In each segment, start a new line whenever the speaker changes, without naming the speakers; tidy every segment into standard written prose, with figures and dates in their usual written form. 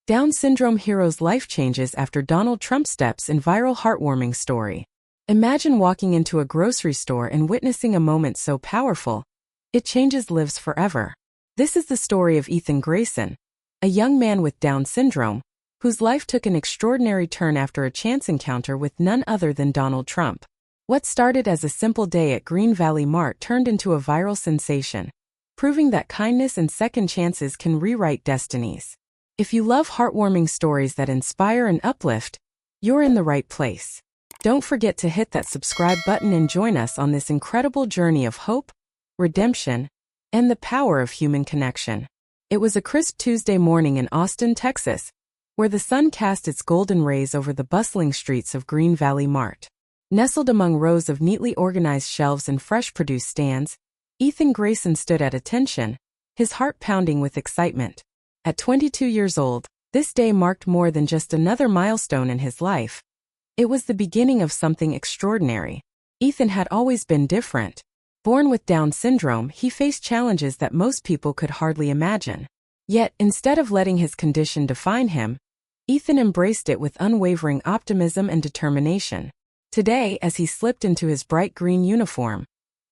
Down syndrome hero's life changes after Donald Trump steps in viral heartwarming story. Imagine walking into a grocery store and witnessing a moment so powerful, it changes lives forever. This is the story of Ethan Grayson, a young man with Down syndrome, whose life took an extraordinary turn after a chance encounter with none other than Donald Trump. What started as a simple day at Green Valley Mart turned into a viral sensation, proving that kindness and second chances can rewrite destinies. If you love heartwarming stories that inspire and uplift, you're in the right place. Don't forget to hit that subscribe button and join us on this incredible journey of hope, redemption, and the power of human connection. It was a crisp Tuesday morning in Austin, Texas, where the sun cast its golden rays over the bustling streets of Green Valley Mart. Nestled among rows of neatly organized shelves and fresh produce stands, Ethan Grayson stood at attention, his heart pounding with excitement. At 22 years old, this day marked more than just another milestone in his life. It was the beginning of something extraordinary. Ethan had always been different. Born with Down syndrome, he faced challenges that most people could hardly imagine. Yet, instead of letting his condition define him, Ethan embraced it with unwavering optimism and determination. Today, as he slipped into his bright green uniform,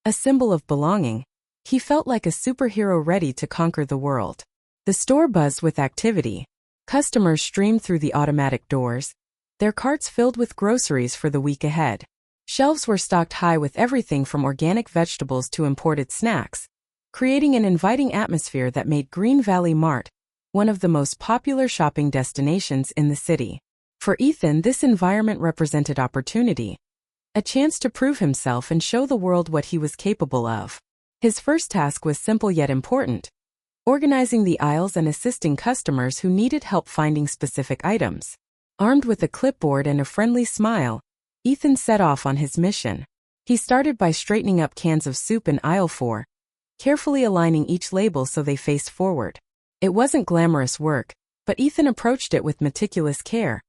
a symbol of belonging, he felt like a superhero ready to conquer the world. The store buzzed with activity. Customers streamed through the automatic doors, their carts filled with groceries for the week ahead. Shelves were stocked high with everything from organic vegetables to imported snacks, creating an inviting atmosphere that made Green Valley Mart one of the most popular shopping destinations in the city. For Ethan, this environment represented opportunity, a chance to prove himself and show the world what he was capable of. His first task was simple yet important: organizing the aisles and assisting customers who needed help finding specific items. Armed with a clipboard and a friendly smile, Ethan set off on his mission. He started by straightening up cans of soup in aisle 4, carefully aligning each label so they faced forward. It wasn't glamorous work, but Ethan approached it with meticulous care,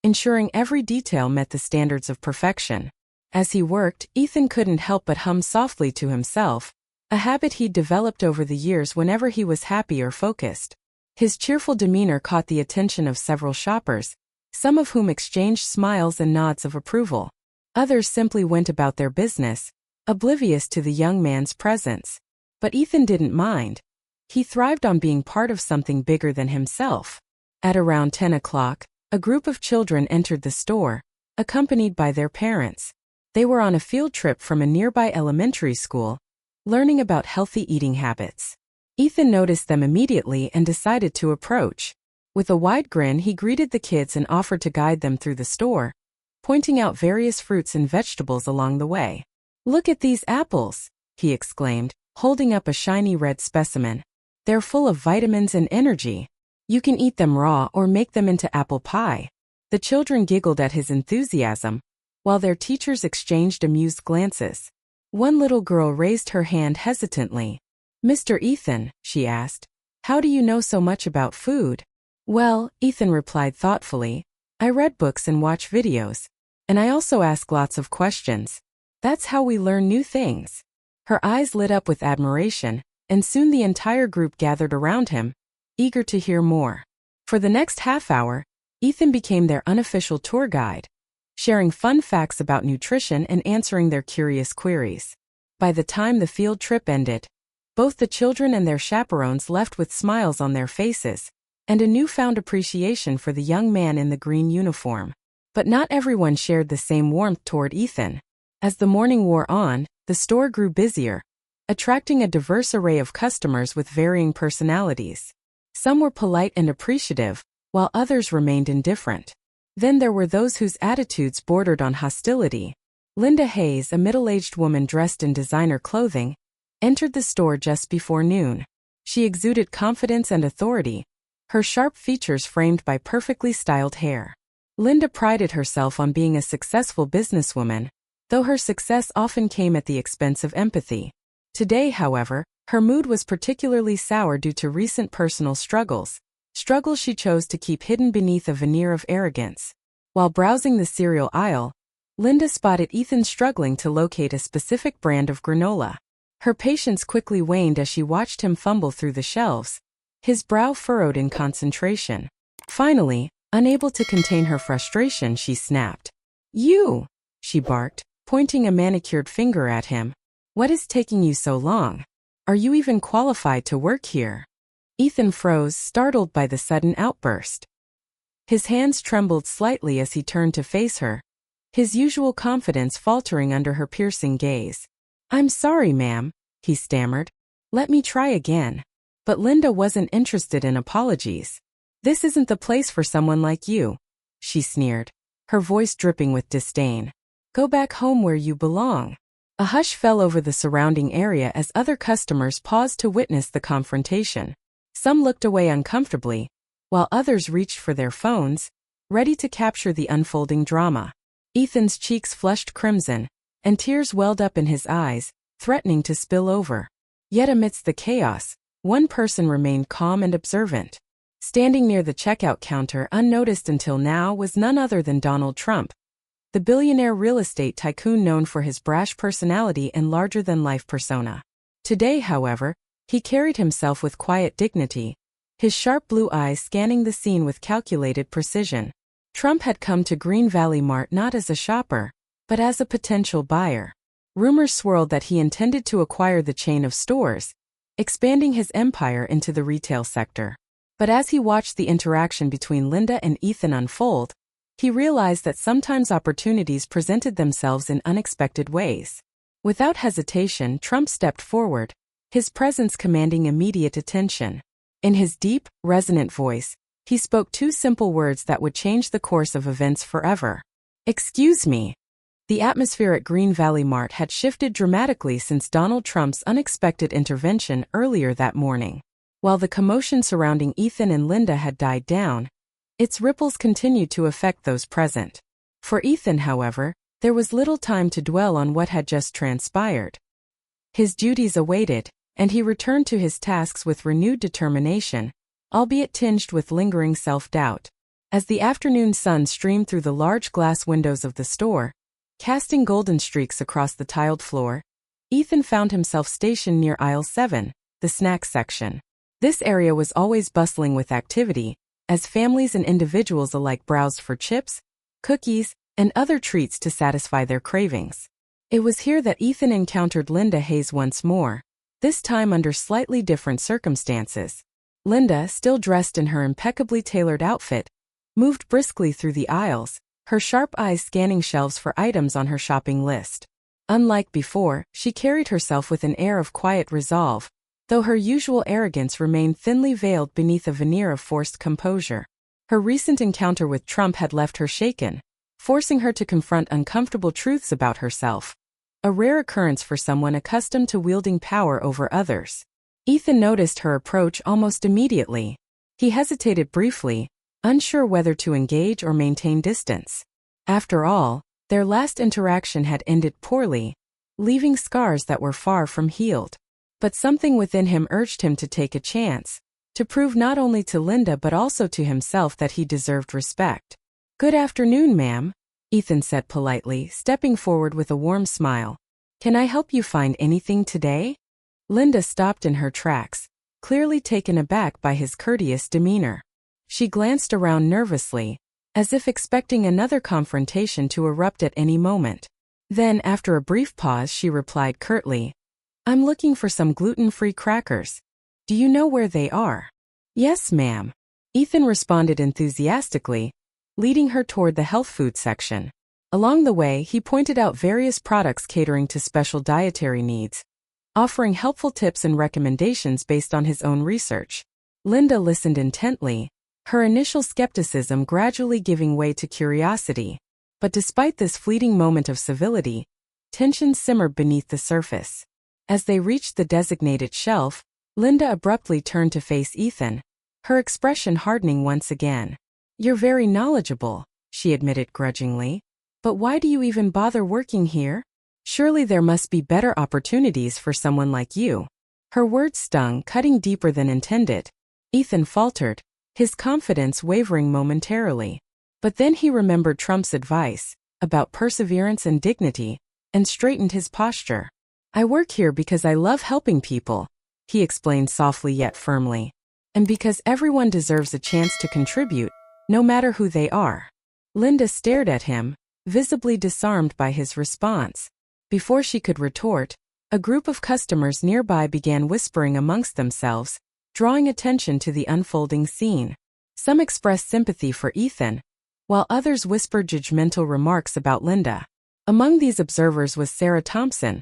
ensuring every detail met the standards of perfection. As he worked, Ethan couldn't help but hum softly to himself, a habit he'd developed over the years whenever he was happy or focused. His cheerful demeanor caught the attention of several shoppers, some of whom exchanged smiles and nods of approval. Others simply went about their business, oblivious to the young man's presence. But Ethan didn't mind. He thrived on being part of something bigger than himself. At around 10 o'clock, a group of children entered the store, accompanied by their parents. They were on a field trip from a nearby elementary school, learning about healthy eating habits. Ethan noticed them immediately and decided to approach. With a wide grin, he greeted the kids and offered to guide them through the store, pointing out various fruits and vegetables along the way. "Look at these apples," he exclaimed, holding up a shiny red specimen. "They're full of vitamins and energy. You can eat them raw or make them into apple pie." The children giggled at his enthusiasm, while their teachers exchanged amused glances. One little girl raised her hand hesitantly. "Mr. Ethan," she asked, "how do you know so much about food?" "Well," Ethan replied thoughtfully, "I read books and watch videos. And I also ask lots of questions. That's how we learn new things." Her eyes lit up with admiration, and soon the entire group gathered around him, eager to hear more. For the next half hour, Ethan became their unofficial tour guide, sharing fun facts about nutrition and answering their curious queries. By the time the field trip ended, both the children and their chaperones left with smiles on their faces, and a newfound appreciation for the young man in the green uniform. But not everyone shared the same warmth toward Ethan. As the morning wore on, the store grew busier, attracting a diverse array of customers with varying personalities. Some were polite and appreciative, while others remained indifferent. Then there were those whose attitudes bordered on hostility. Linda Hayes, a middle-aged woman dressed in designer clothing, entered the store just before noon. She exuded confidence and authority, her sharp features framed by perfectly styled hair. Linda prided herself on being a successful businesswoman, though her success often came at the expense of empathy. Today, however, her mood was particularly sour due to recent personal struggles she chose to keep hidden beneath a veneer of arrogance. While browsing the cereal aisle, Linda spotted Ethan struggling to locate a specific brand of granola. Her patience quickly waned as she watched him fumble through the shelves, his brow furrowed in concentration. Finally, unable to contain her frustration, she snapped. You! She barked, pointing a manicured finger at him. What is taking you so long? Are you even qualified to work here? Ethan froze, startled by the sudden outburst. His hands trembled slightly as he turned to face her, his usual confidence faltering under her piercing gaze. I'm sorry, ma'am, he stammered. Let me try again. But Linda wasn't interested in apologies. This isn't the place for someone like you, she sneered, her voice dripping with disdain. Go back home where you belong. A hush fell over the surrounding area as other customers paused to witness the confrontation. Some looked away uncomfortably, while others reached for their phones, ready to capture the unfolding drama. Ethan's cheeks flushed crimson, and tears welled up in his eyes, threatening to spill over. Yet amidst the chaos, one person remained calm and observant. Standing near the checkout counter unnoticed until now was none other than Donald Trump, the billionaire real estate tycoon known for his brash personality and larger-than-life persona. Today, however, he carried himself with quiet dignity, his sharp blue eyes scanning the scene with calculated precision. Trump had come to Green Valley Mart not as a shopper, but as a potential buyer. Rumors swirled that he intended to acquire the chain of stores, expanding his empire into the retail sector. But as he watched the interaction between Linda and Ethan unfold, he realized that sometimes opportunities presented themselves in unexpected ways. Without hesitation, Trump stepped forward, his presence commanding immediate attention. In his deep, resonant voice, he spoke two simple words that would change the course of events forever. Excuse me. The atmosphere at Green Valley Mart had shifted dramatically since Donald Trump's unexpected intervention earlier that morning. While the commotion surrounding Ethan and Linda had died down, its ripples continued to affect those present. For Ethan, however, there was little time to dwell on what had just transpired. His duties awaited, and he returned to his tasks with renewed determination, albeit tinged with lingering self-doubt. As the afternoon sun streamed through the large glass windows of the store, casting golden streaks across the tiled floor, Ethan found himself stationed near aisle 7, the snack section. This area was always bustling with activity, as families and individuals alike browsed for chips, cookies, and other treats to satisfy their cravings. It was here that Ethan encountered Linda Hayes once more, this time under slightly different circumstances. Linda, still dressed in her impeccably tailored outfit, moved briskly through the aisles, her sharp eyes scanning shelves for items on her shopping list. Unlike before, she carried herself with an air of quiet resolve, though her usual arrogance remained thinly veiled beneath a veneer of forced composure. Her recent encounter with Trump had left her shaken, forcing her to confront uncomfortable truths about herself, a rare occurrence for someone accustomed to wielding power over others. Ethan noticed her approach almost immediately. He hesitated briefly, unsure whether to engage or maintain distance. After all, their last interaction had ended poorly, leaving scars that were far from healed. But something within him urged him to take a chance, to prove not only to Linda but also to himself that he deserved respect. Good afternoon, ma'am, Ethan said politely, stepping forward with a warm smile. Can I help you find anything today? Linda stopped in her tracks, clearly taken aback by his courteous demeanor. She glanced around nervously, as if expecting another confrontation to erupt at any moment. Then, after a brief pause, she replied curtly, I'm looking for some gluten-free crackers. Do you know where they are? Yes, ma'am. Ethan responded enthusiastically, leading her toward the health food section. Along the way, he pointed out various products catering to special dietary needs, offering helpful tips and recommendations based on his own research. Linda listened intently, her initial skepticism gradually giving way to curiosity. But despite this fleeting moment of civility, tension simmered beneath the surface. As they reached the designated shelf, Linda abruptly turned to face Ethan, her expression hardening once again. You're very knowledgeable, she admitted grudgingly. But why do you even bother working here? Surely there must be better opportunities for someone like you. Her words stung, cutting deeper than intended. Ethan faltered, his confidence wavering momentarily. But then he remembered Trump's advice about perseverance and dignity, and straightened his posture. I work here because I love helping people, he explained softly yet firmly. And because everyone deserves a chance to contribute, no matter who they are. Linda stared at him, visibly disarmed by his response. Before she could retort, a group of customers nearby began whispering amongst themselves, drawing attention to the unfolding scene. Some expressed sympathy for Ethan, while others whispered judgmental remarks about Linda. Among these observers was Sarah Thompson,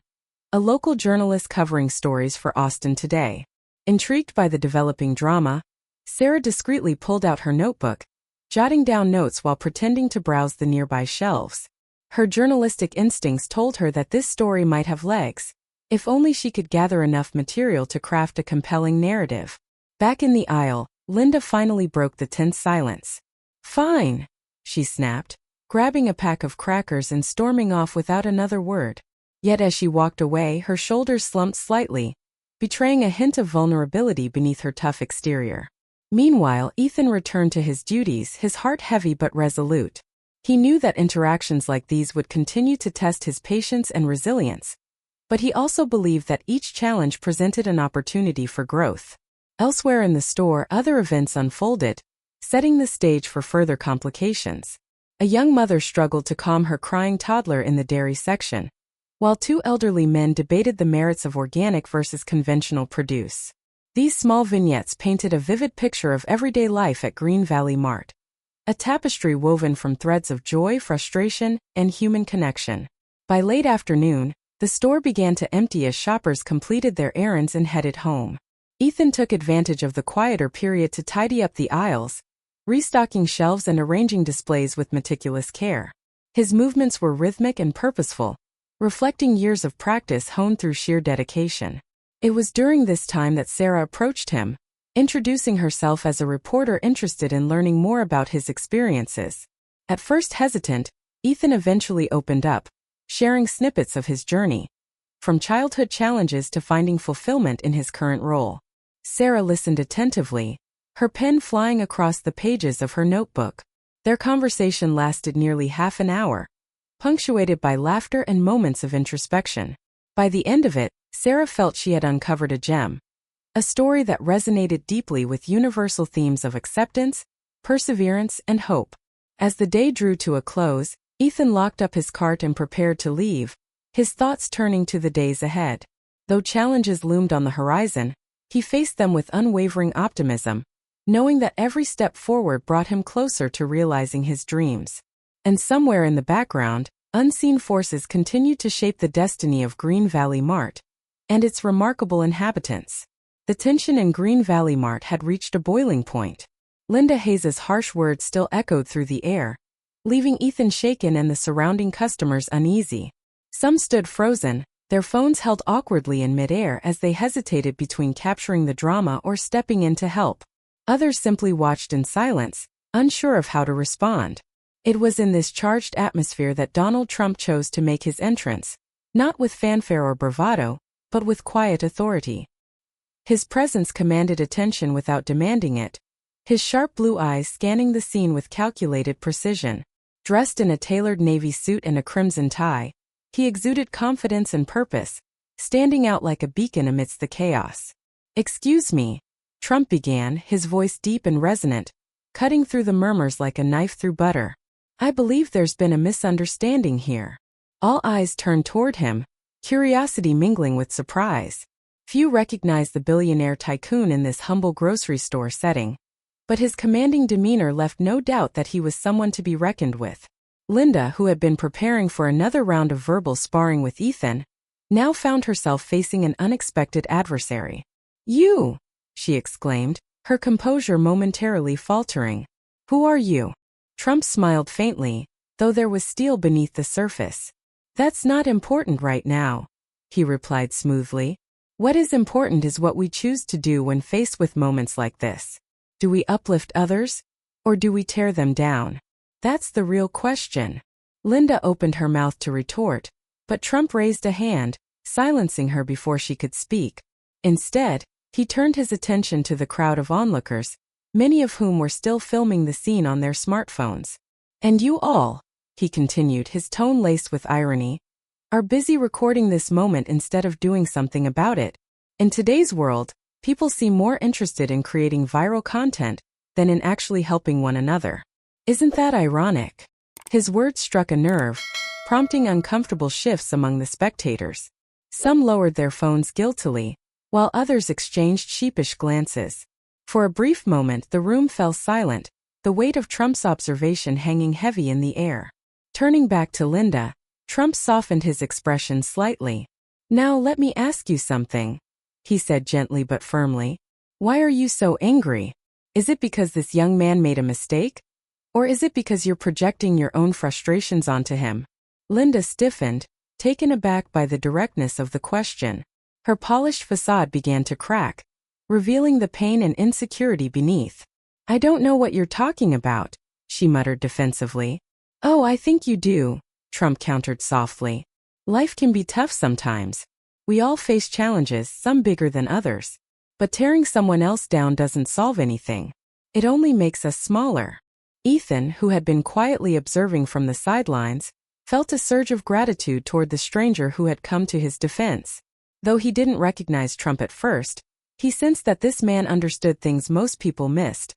a local journalist covering stories for Austin Today. Intrigued by the developing drama, Sarah discreetly pulled out her notebook, jotting down notes while pretending to browse the nearby shelves. Her journalistic instincts told her that this story might have legs, if only she could gather enough material to craft a compelling narrative. Back in the aisle, Linda finally broke the tense silence. "Fine," she snapped, grabbing a pack of crackers and storming off without another word. Yet as she walked away, her shoulders slumped slightly, betraying a hint of vulnerability beneath her tough exterior. Meanwhile, Ethan returned to his duties, his heart heavy but resolute. He knew that interactions like these would continue to test his patience and resilience, but he also believed that each challenge presented an opportunity for growth. Elsewhere in the store, other events unfolded, setting the stage for further complications. A young mother struggled to calm her crying toddler in the dairy section, while two elderly men debated the merits of organic versus conventional produce. These small vignettes painted a vivid picture of everyday life at Green Valley Mart, a tapestry woven from threads of joy, frustration, and human connection. By late afternoon, the store began to empty as shoppers completed their errands and headed home. Ethan took advantage of the quieter period to tidy up the aisles, restocking shelves and arranging displays with meticulous care. His movements were rhythmic and purposeful, reflecting years of practice honed through sheer dedication. It was during this time that Sarah approached him, introducing herself as a reporter interested in learning more about his experiences. At first hesitant, Ethan eventually opened up, sharing snippets of his journey, from childhood challenges to finding fulfillment in his current role. Sarah listened attentively, her pen flying across the pages of her notebook. Their conversation lasted nearly half an hour, punctuated by laughter and moments of introspection. By the end of it, Sarah felt she had uncovered a gem, a story that resonated deeply with universal themes of acceptance, perseverance, and hope. As the day drew to a close, Ethan locked up his cart and prepared to leave, his thoughts turning to the days ahead. Though challenges loomed on the horizon, he faced them with unwavering optimism, knowing that every step forward brought him closer to realizing his dreams. And somewhere in the background, unseen forces continued to shape the destiny of Green Valley Mart and its remarkable inhabitants. The tension in Green Valley Mart had reached a boiling point. Linda Hayes's harsh words still echoed through the air, leaving Ethan shaken and the surrounding customers uneasy. Some stood frozen, their phones held awkwardly in midair as they hesitated between capturing the drama or stepping in to help. Others simply watched in silence, unsure of how to respond. It was in this charged atmosphere that Donald Trump chose to make his entrance, not with fanfare or bravado, but with quiet authority. His presence commanded attention without demanding it, his sharp blue eyes scanning the scene with calculated precision. Dressed in a tailored navy suit and a crimson tie, he exuded confidence and purpose, standing out like a beacon amidst the chaos. "Excuse me," Trump began, his voice deep and resonant, cutting through the murmurs like a knife through butter. "I believe there's been a misunderstanding here." All eyes turned toward him, curiosity mingling with surprise. Few recognized the billionaire tycoon in this humble grocery store setting, but his commanding demeanor left no doubt that he was someone to be reckoned with. Linda, who had been preparing for another round of verbal sparring with Ethan, now found herself facing an unexpected adversary. "You!" she exclaimed, her composure momentarily faltering. "Who are you?" Trump smiled faintly, though there was steel beneath the surface. "That's not important right now," he replied smoothly. "What is important is what we choose to do when faced with moments like this. Do we uplift others, or do we tear them down? That's the real question." Linda opened her mouth to retort, but Trump raised a hand, silencing her before she could speak. Instead, he turned his attention to the crowd of onlookers, many of whom were still filming the scene on their smartphones. "And you all," he continued, his tone laced with irony, "are busy recording this moment instead of doing something about it. In today's world, People seem more interested in creating viral content than in actually helping one another. Isn't that ironic? His words struck a nerve, prompting uncomfortable shifts among the spectators. Some lowered their phones guiltily, while others exchanged sheepish glances. For a brief moment the room fell silent, the weight of Trump's observation hanging heavy in the air. Turning back to Linda, Trump softened his expression slightly. "Now let me ask you something," he said gently but firmly. "Why are you so angry? Is it because this young man made a mistake? Or is it because you're projecting your own frustrations onto him?" Linda stiffened, taken aback by the directness of the question. Her polished facade began to crack, revealing the pain and insecurity beneath. "I don't know what you're talking about," she muttered defensively. "Oh, I think you do," Trump countered softly. "Life can be tough sometimes. We all face challenges, some bigger than others. But tearing someone else down doesn't solve anything. It only makes us smaller." Ethan, who had been quietly observing from the sidelines, felt a surge of gratitude toward the stranger who had come to his defense. Though he didn't recognize Trump at first, he sensed that this man understood things most people missed,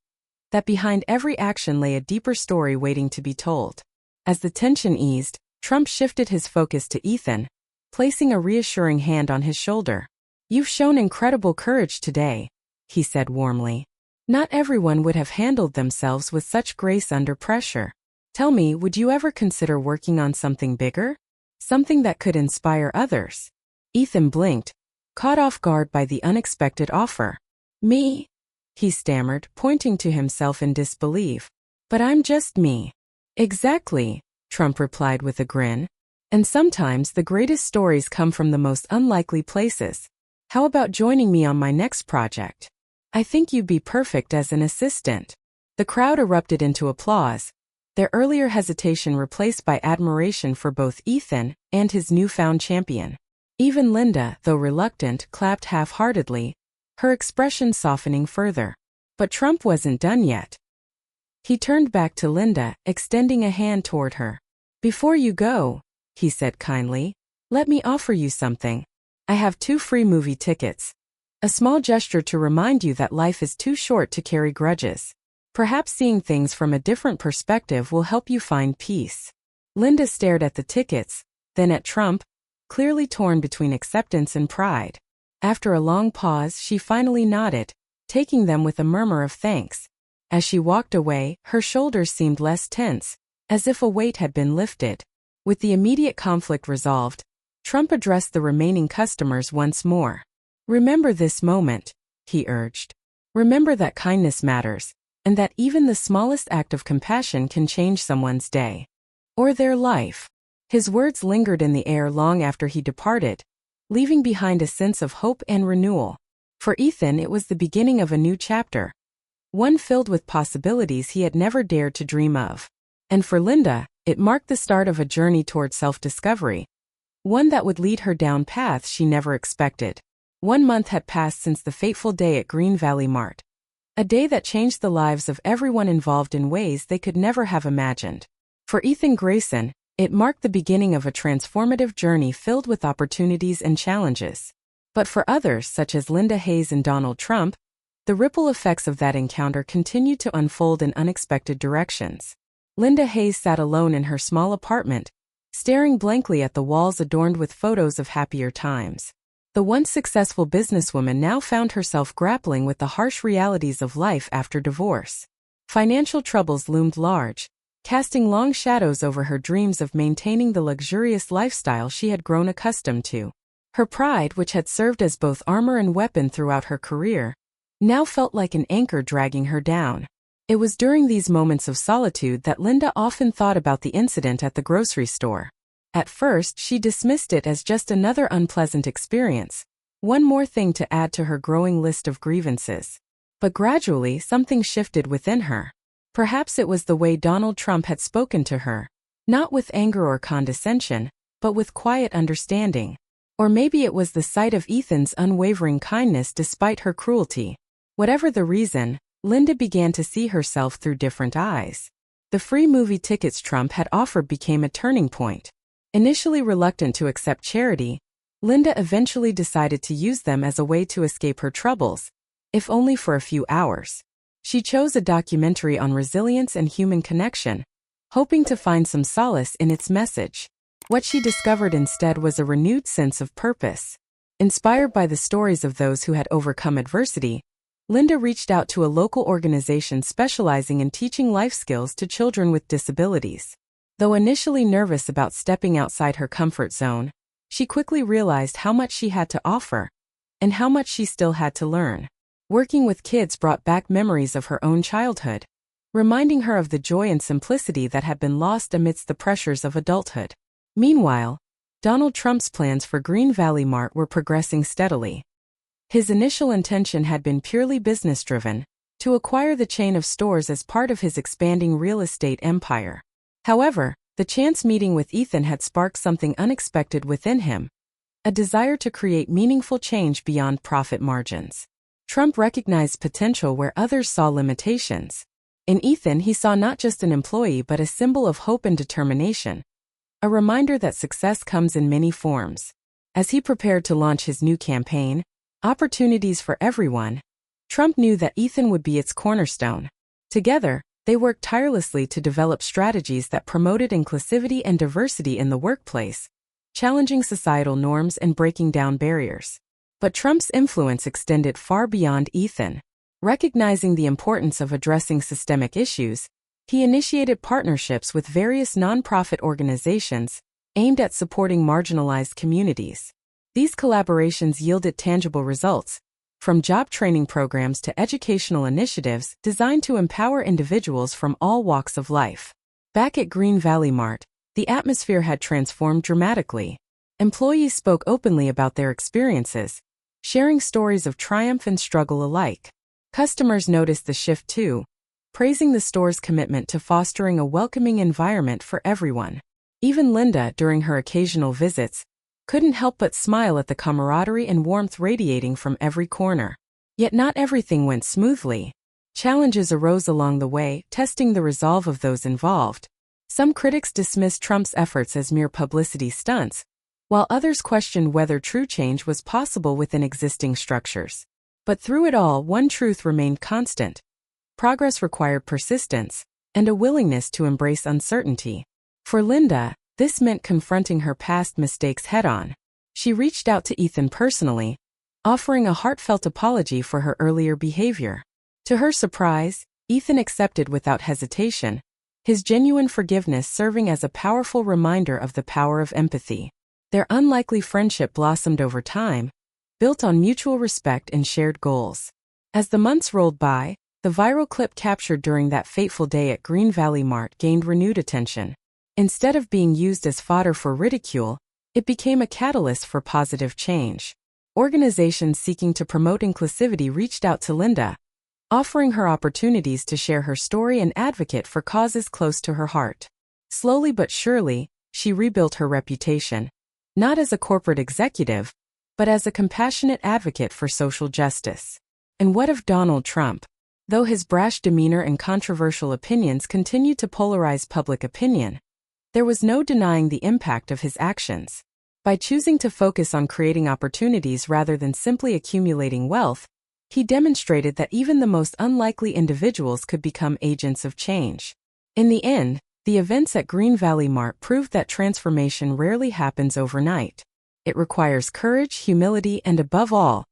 that behind every action lay a deeper story waiting to be told. As the tension eased, Trump shifted his focus to Ethan, placing a reassuring hand on his shoulder. "You've shown incredible courage today," he said warmly. "Not everyone would have handled themselves with such grace under pressure. Tell me, would you ever consider working on something bigger? Something that could inspire others?" Ethan blinked, caught off guard by the unexpected offer. "Me?" he stammered, pointing to himself in disbelief. "But I'm just me." "Exactly," Trump replied with a grin. "And sometimes the greatest stories come from the most unlikely places. How about joining me on my next project? I think you'd be perfect as an assistant." The crowd erupted into applause, their earlier hesitation replaced by admiration for both Ethan and his newfound champion. Even Linda, though reluctant, clapped half-heartedly, her expression softening further. But Trump wasn't done yet. He turned back to Linda, extending a hand toward her. "Before you go," he said kindly, "let me offer you something. I have 2 free movie tickets. A small gesture to remind you that life is too short to carry grudges. Perhaps seeing things from a different perspective will help you find peace." Linda stared at the tickets, then at Trump, clearly torn between acceptance and pride. After a long pause, she finally nodded, taking them with a murmur of thanks. As she walked away, her shoulders seemed less tense, as if a weight had been lifted. With the immediate conflict resolved, Trump addressed the remaining customers once more. "Remember this moment," he urged. "Remember that kindness matters, and that even the smallest act of compassion can change someone's day. Or their life." His words lingered in the air long after he departed, leaving behind a sense of hope and renewal. For Ethan it was the beginning of a new chapter, one filled with possibilities he had never dared to dream of. And for Linda, it marked the start of a journey toward self-discovery, one that would lead her down paths she never expected. 1 month had passed since the fateful day at Green Valley Mart. A day that changed the lives of everyone involved in ways they could never have imagined. For Ethan Grayson, it marked the beginning of a transformative journey filled with opportunities and challenges. But for others, such as Linda Hayes and Donald Trump, the ripple effects of that encounter continued to unfold in unexpected directions. Linda Hayes sat alone in her small apartment, staring blankly at the walls adorned with photos of happier times. The once successful businesswoman now found herself grappling with the harsh realities of life after divorce. Financial troubles loomed large, casting long shadows over her dreams of maintaining the luxurious lifestyle she had grown accustomed to. Her pride, which had served as both armor and weapon throughout her career, now felt like an anchor dragging her down. It was during these moments of solitude that Linda often thought about the incident at the grocery store. At first, she dismissed it as just another unpleasant experience, one more thing to add to her growing list of grievances. But gradually, something shifted within her. Perhaps it was the way Donald Trump had spoken to her, not with anger or condescension, but with quiet understanding. Or maybe it was the sight of Ethan's unwavering kindness despite her cruelty. Whatever the reason, Linda began to see herself through different eyes. The free movie tickets Trump had offered became a turning point. Initially reluctant to accept charity, Linda eventually decided to use them as a way to escape her troubles, if only for a few hours. She chose a documentary on resilience and human connection, hoping to find some solace in its message. What she discovered instead was a renewed sense of purpose. Inspired by the stories of those who had overcome adversity, Linda reached out to a local organization specializing in teaching life skills to children with disabilities. Though initially nervous about stepping outside her comfort zone, she quickly realized how much she had to offer and how much she still had to learn. Working with kids brought back memories of her own childhood, reminding her of the joy and simplicity that had been lost amidst the pressures of adulthood. Meanwhile, Donald Trump's plans for Green Valley Mart were progressing steadily. His initial intention had been purely business-driven, to acquire the chain of stores as part of his expanding real estate empire. However, the chance meeting with Ethan had sparked something unexpected within him, a desire to create meaningful change beyond profit margins. Trump recognized potential where others saw limitations. In Ethan, he saw not just an employee but a symbol of hope and determination, a reminder that success comes in many forms. As he prepared to launch his new campaign, Opportunities for Everyone, Trump knew that Ethan would be its cornerstone. Together, they worked tirelessly to develop strategies that promoted inclusivity and diversity in the workplace, challenging societal norms and breaking down barriers. But Trump's influence extended far beyond Ethan. Recognizing the importance of addressing systemic issues, he initiated partnerships with various nonprofit organizations aimed at supporting marginalized communities. These collaborations yielded tangible results, from job training programs to educational initiatives designed to empower individuals from all walks of life. Back at Green Valley Mart, the atmosphere had transformed dramatically. Employees spoke openly about their experiences, sharing stories of triumph and struggle alike. Customers noticed the shift too, praising the store's commitment to fostering a welcoming environment for everyone. Even Linda, during her occasional visits, couldn't help but smile at the camaraderie and warmth radiating from every corner. Yet not everything went smoothly. Challenges arose along the way, testing the resolve of those involved. Some critics dismissed Trump's efforts as mere publicity stunts, while others questioned whether true change was possible within existing structures. But through it all, one truth remained constant. Progress required persistence and a willingness to embrace uncertainty. For Linda, this meant confronting her past mistakes head-on. She reached out to Ethan personally, offering a heartfelt apology for her earlier behavior. To her surprise, Ethan accepted without hesitation, his genuine forgiveness serving as a powerful reminder of the power of empathy. Their unlikely friendship blossomed over time, built on mutual respect and shared goals. As the months rolled by, the viral clip captured during that fateful day at Green Valley Mart gained renewed attention. Instead of being used as fodder for ridicule, it became a catalyst for positive change. Organizations seeking to promote inclusivity reached out to Linda, offering her opportunities to share her story and advocate for causes close to her heart. Slowly but surely, she rebuilt her reputation, not as a corporate executive, but as a compassionate advocate for social justice. And what of Donald Trump? Though his brash demeanor and controversial opinions continued to polarize public opinion, there was no denying the impact of his actions. By choosing to focus on creating opportunities rather than simply accumulating wealth, he demonstrated that even the most unlikely individuals could become agents of change. In the end, the events at Green Valley Mart proved that transformation rarely happens overnight. It requires courage, humility, and above all,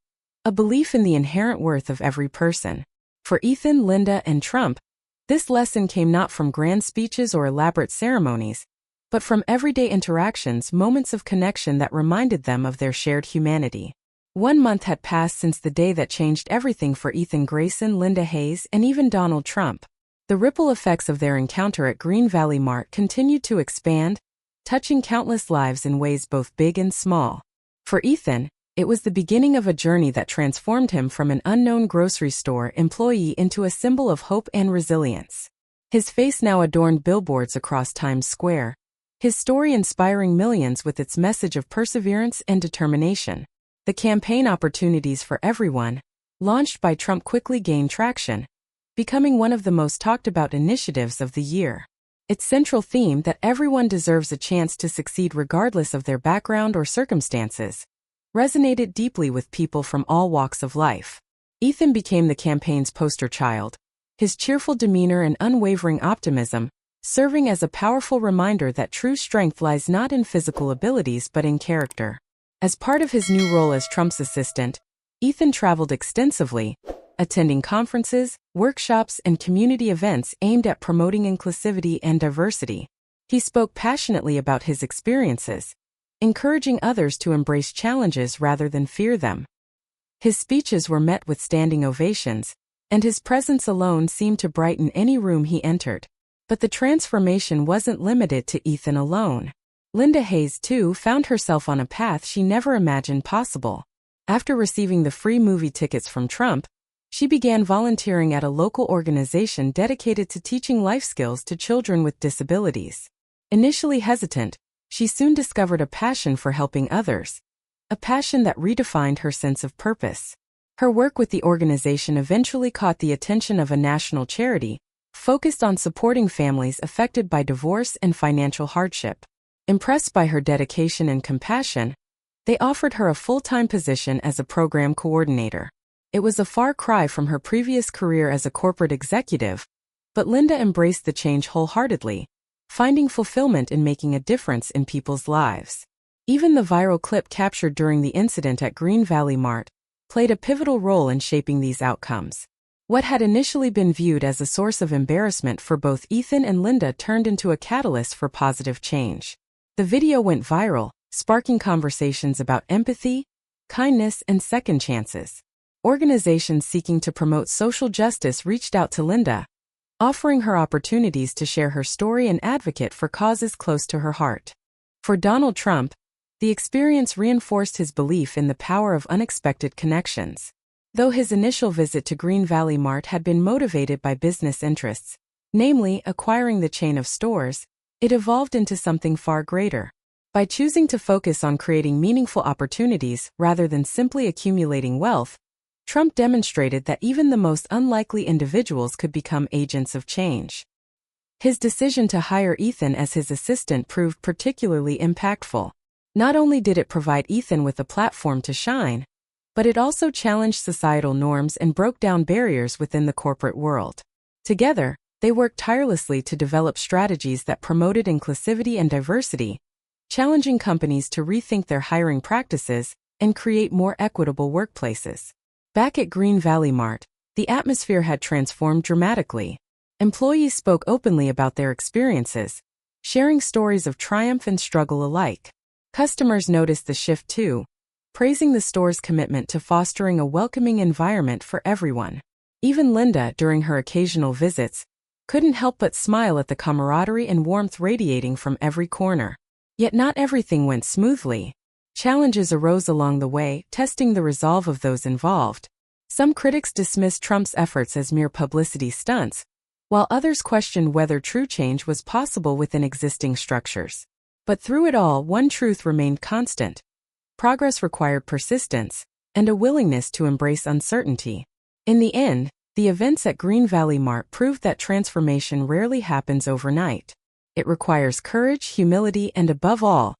a belief in the inherent worth of every person. For Ethan, Linda, and Trump, this lesson came not from grand speeches or elaborate ceremonies, but from everyday interactions, moments of connection that reminded them of their shared humanity. 1 month had passed since the day that changed everything for Ethan, Grayson, Linda Hayes, and even Donald Trump. The ripple effects of their encounter at Green Valley Mart continued to expand, touching countless lives in ways both big and small. For Ethan, it was the beginning of a journey that transformed him from an unknown grocery store employee into a symbol of hope and resilience. His face now adorned billboards across Times Square, his story inspiring millions with its message of perseverance and determination. The campaign Opportunities for Everyone, launched by Trump, quickly gained traction, becoming one of the most talked about initiatives of the year. Its central theme, that everyone deserves a chance to succeed regardless of their background or circumstances, resonated deeply with people from all walks of life. Ethan became the campaign's poster child, his cheerful demeanor and unwavering optimism serving as a powerful reminder that true strength lies not in physical abilities but in character. As part of his new role as Trump's assistant, Ethan traveled extensively, attending conferences, workshops, and community events aimed at promoting inclusivity and diversity. He spoke passionately about his experiences, encouraging others to embrace challenges rather than fear them. His speeches were met with standing ovations, and his presence alone seemed to brighten any room he entered. But the transformation wasn't limited to Ethan alone. Linda Hayes, too, found herself on a path she never imagined possible. After receiving the free movie tickets from Trump, she began volunteering at a local organization dedicated to teaching life skills to children with disabilities. Initially hesitant, she soon discovered a passion for helping others, a passion that redefined her sense of purpose. Her work with the organization eventually caught the attention of a national charity, focused on supporting families affected by divorce and financial hardship. Impressed by her dedication and compassion, they offered her a full-time position as a program coordinator. It was a far cry from her previous career as a corporate executive, but Linda embraced the change wholeheartedly, finding fulfillment in making a difference in people's lives. Even the viral clip captured during the incident at Green Valley Mart played a pivotal role in shaping these outcomes. What had initially been viewed as a source of embarrassment for both Ethan and Linda turned into a catalyst for positive change. The video went viral, sparking conversations about empathy, kindness, and second chances. Organizations seeking to promote social justice reached out to Linda, offering her opportunities to share her story and advocate for causes close to her heart. For Donald Trump, the experience reinforced his belief in the power of unexpected connections. Though his initial visit to Green Valley Mart had been motivated by business interests, namely acquiring the chain of stores, it evolved into something far greater. By choosing to focus on creating meaningful opportunities rather than simply accumulating wealth, Trump demonstrated that even the most unlikely individuals could become agents of change. His decision to hire Ethan as his assistant proved particularly impactful. Not only did it provide Ethan with a platform to shine, but it also challenged societal norms and broke down barriers within the corporate world. Together, they worked tirelessly to develop strategies that promoted inclusivity and diversity, challenging companies to rethink their hiring practices and create more equitable workplaces. Back at Green Valley Mart, the atmosphere had transformed dramatically. Employees spoke openly about their experiences, sharing stories of triumph and struggle alike. Customers noticed the shift too, praising the store's commitment to fostering a welcoming environment for everyone. Even Linda, during her occasional visits, couldn't help but smile at the camaraderie and warmth radiating from every corner. Yet not everything went smoothly. Challenges arose along the way, testing the resolve of those involved. Some critics dismissed Trump's efforts as mere publicity stunts, while others questioned whether true change was possible within existing structures. But through it all, one truth remained constant. Progress required persistence and a willingness to embrace uncertainty. In the end, the events at Green Valley Mart proved that transformation rarely happens overnight. It requires courage, humility, and above all,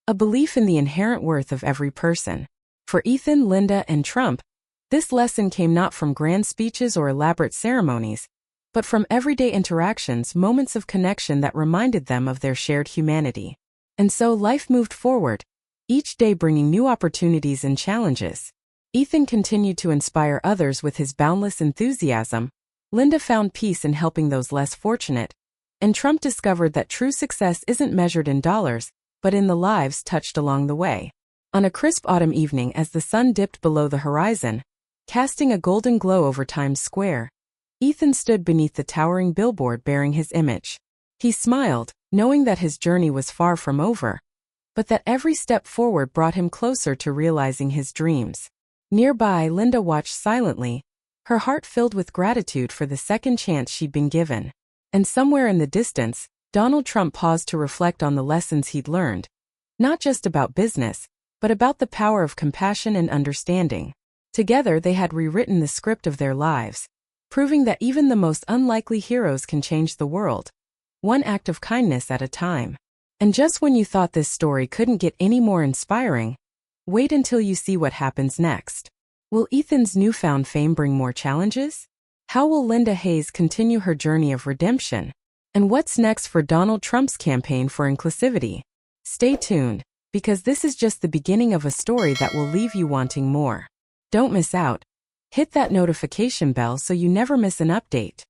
a belief in the inherent worth of every person. For Ethan, Linda, and Trump, this lesson came not from grand speeches or elaborate ceremonies, but from everyday interactions, moments of connection that reminded them of their shared humanity. And so life moved forward, each day bringing new opportunities and challenges. Ethan continued to inspire others with his boundless enthusiasm. Linda found peace in helping those less fortunate, and Trump discovered that true success isn't measured in dollars, but in the lives touched along the way. On a crisp autumn evening, as the sun dipped below the horizon, casting a golden glow over Times Square, Ethan stood beneath the towering billboard bearing his image. He smiled, knowing that his journey was far from over, but that every step forward brought him closer to realizing his dreams. Nearby, Linda watched silently, her heart filled with gratitude for the second chance she'd been given. And somewhere in the distance, Donald Trump paused to reflect on the lessons he'd learned, not just about business, but about the power of compassion and understanding. Together, they had rewritten the script of their lives, proving that even the most unlikely heroes can change the world, one act of kindness at a time. And just when you thought this story couldn't get any more inspiring, wait until you see what happens next. Will Ethan's newfound fame bring more challenges? How will Linda Hayes continue her journey of redemption? And what's next for Donald Trump's campaign for inclusivity? Stay tuned, because this is just the beginning of a story that will leave you wanting more. Don't miss out. Hit that notification bell so you never miss an update.